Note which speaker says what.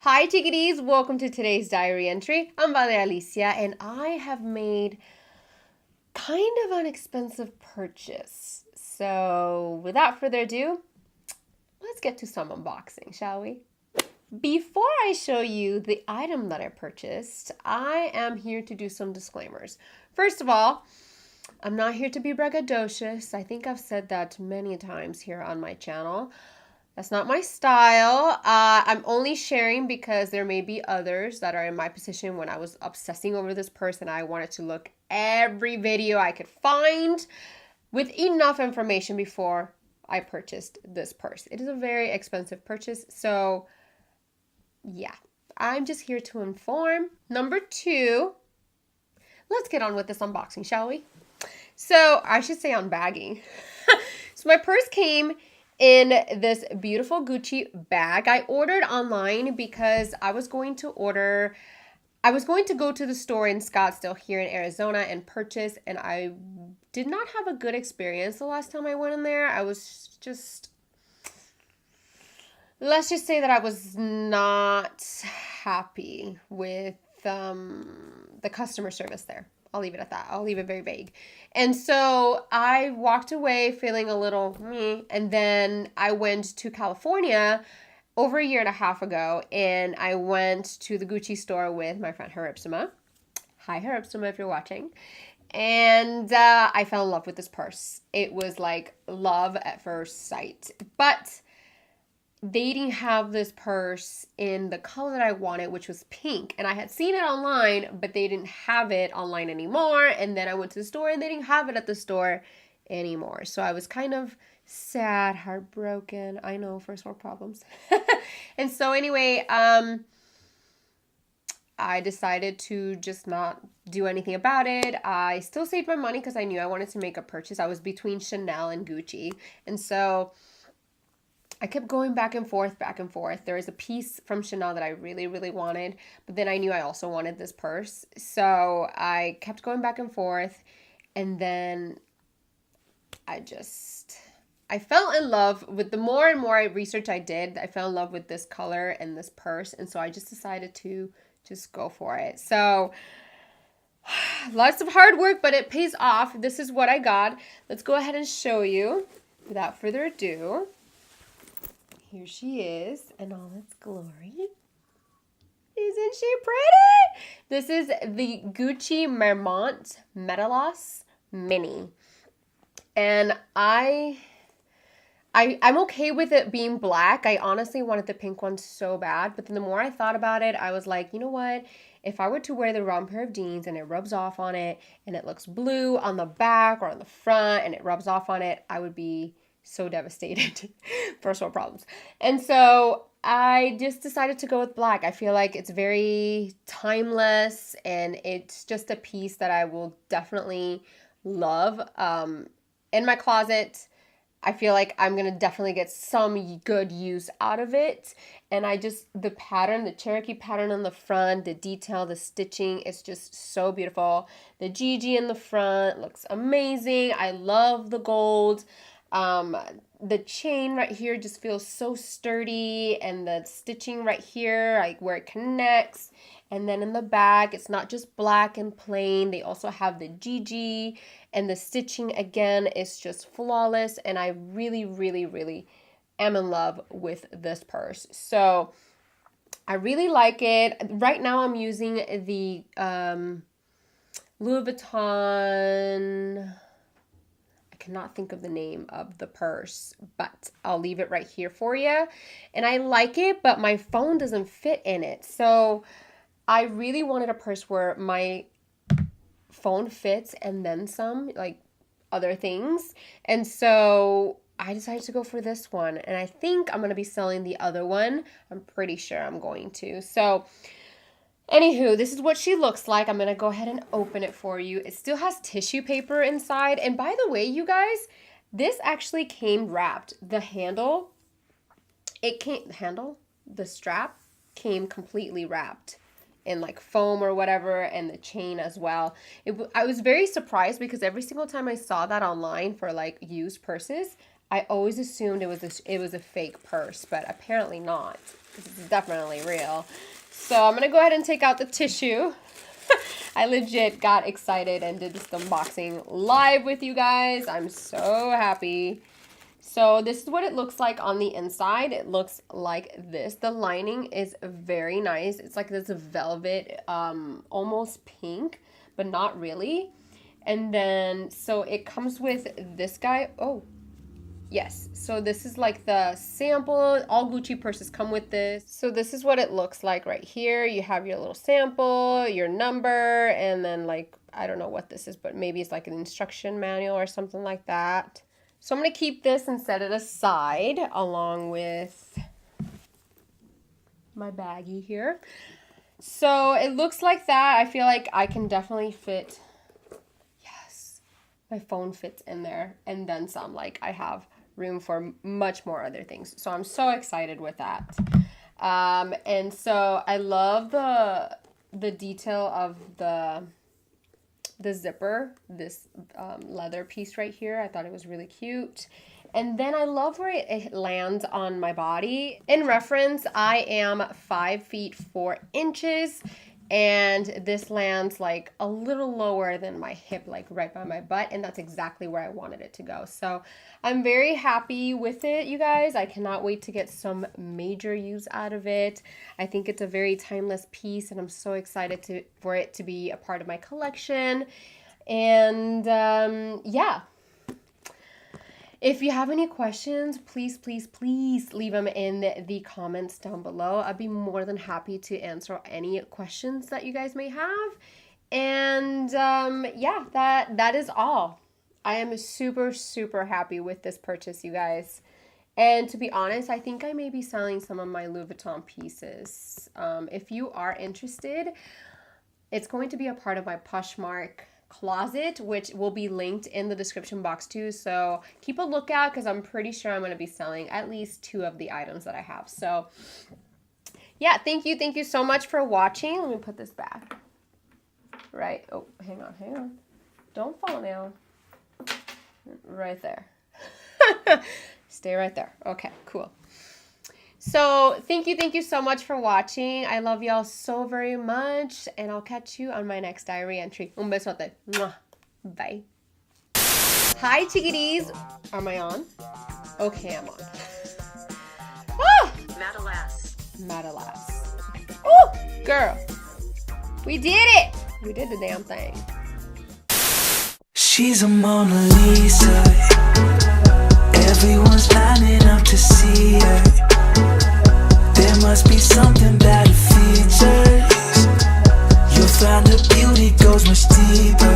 Speaker 1: Hi chickadees, welcome to today's diary entry. I'm Valerie, and I have made kind of an expensive purchase. So without further ado, let's get to some unboxing, shall we? Before I show you the item that I purchased, I am here to do some disclaimers. First of all, I'm not here to be braggadocious. I think I've said that many times here on my channel. That's not my style. I'm only sharing because there may be others that are in my position when I was obsessing over this purse and I wanted to look every video I could find with enough information before I purchased this purse. It is a very expensive purchase, so yeah, I'm just here to inform. Number two, let's get on with this unboxing, shall we? So I should say unbagging. So my purse came in this beautiful Gucci bag. I ordered online because I was going to go to the store in Scottsdale here in Arizona and purchase, and I did not have a good experience the last time I went in there. Let's just say that I was not happy with the customer service there. I'll leave it at that. I'll leave it very vague. And so I walked away feeling a little meh. And then I went to California over a year and a half ago. And I went to the Gucci store with my friend Haripsima. Hi, Haripsima, if you're watching. And I fell in love with this purse. It was like love at first sight. But they didn't have this purse in the color that I wanted, which was pink. And I had seen it online, but they didn't have it online anymore. And then I went to the store and they didn't have it at the store anymore. So I was kind of sad, heartbroken. I know, first world problems. And so anyway, I decided to just not do anything about it. I still saved my money because I knew I wanted to make a purchase. I was between Chanel and Gucci. And so I kept going back and forth. There was a piece from Chanel that I really, really wanted, but then I knew I also wanted this purse. So I kept going back and forth, and then I fell in love with the more and more research I did. I fell in love with this color and this purse, and so I just decided to just go for it. So lots of hard work, but it pays off. This is what I got. Let's go ahead and show you without further ado. Here she is in all its glory. Isn't she pretty? This is the Gucci Marmont Matelassé Mini. And I'm okay with it being black. I honestly wanted the pink one so bad. But then the more I thought about it, I was like, you know what? If I were to wear the wrong pair of jeans and it rubs off on it and it looks blue on the back or on the front and it rubs off on it, I would be so devastated. First world problems. And so I just decided to go with black. I feel like it's very timeless and it's just a piece that I will definitely love. In my closet, I feel like I'm going to definitely get some good use out of it. And the pattern, the Cherokee pattern on the front, the detail, the stitching, is just so beautiful. The GG in the front looks amazing. I love the gold. The chain right here just feels so sturdy, and the stitching right here, like where it connects. And then in the back, it's not just black and plain. They also have the GG, and the stitching again is just flawless. And I really, really, really am in love with this purse. So I really like it. Right now I'm using the Louis Vuitton, cannot think of the name of the purse, but I'll leave it right here for you. And I like it, but my phone doesn't fit in it. So I really wanted a purse where my phone fits and then some, like other things. And so I decided to go for this one. And I think I'm going to be selling the other one. I'm pretty sure I'm going to. So anywho, this is what she looks like. I'm going to go ahead and open it for you. It still has tissue paper inside. And by the way, you guys, this actually came wrapped. The strap came completely wrapped in like foam or whatever, and the chain as well. I was very surprised because every single time I saw that online for like used purses, I always assumed it was a fake purse, but apparently not. This is definitely real. So I'm gonna go ahead and take out the tissue. I legit got excited and did this unboxing live with you guys. I'm so happy. So this is what it looks like on the inside. It looks like this. The lining is very nice. It's like this velvet, almost pink, but not really. And then, so it comes with this guy. Oh, yes. So this is like the sample. All Gucci purses come with this. So this is what it looks like right here. You have your little sample, your number, and then like, I don't know what this is, but maybe it's like an instruction manual or something like that. So I'm going to keep this and set it aside along with my baggie here. So it looks like that. I feel like I can definitely fit, yes, my phone fits in there and then some. Like I have room for much more other things. So I'm so excited with that. And so I love the detail of the zipper, this leather piece right here. I thought it was really cute. And then I love where it lands on my body. In reference, I am 5 feet 4 inches, and this lands like a little lower than my hip, like right by my butt, and that's exactly where I wanted it to go. So I'm very happy with it, you guys. I cannot wait to get some major use out of it. I think it's a very timeless piece, and I'm so excited for it to be a part of my collection. And yeah. If you have any questions, please, please, please leave them in the comments down below. I'd be more than happy to answer any questions that you guys may have. And yeah, that is all. I am super, super happy with this purchase, you guys. And to be honest, I think I may be selling some of my Louis Vuitton pieces. If you are interested, it's going to be a part of my Poshmark closet, which will be linked in the description box too. So keep a lookout because I'm pretty sure I'm going to be selling at least 2 of the items that I have. So yeah, thank you so much for watching. Let me put this back. Right. Oh, hang on. Don't fall down. Right there. Stay right there. Okay, cool. So thank you so much for watching. I love y'all so very much, and I'll catch you on my next diary entry. Un besote. Mwah. Bye. Hi, chickities. Am I on? Okay, I'm on. Ah! Matelassé. Oh, girl. We did it. We did the damn thing.
Speaker 2: She's a Mona Lisa. Everyone's lining up to see her. There must be something about her features. You'll find her beauty goes much deeper.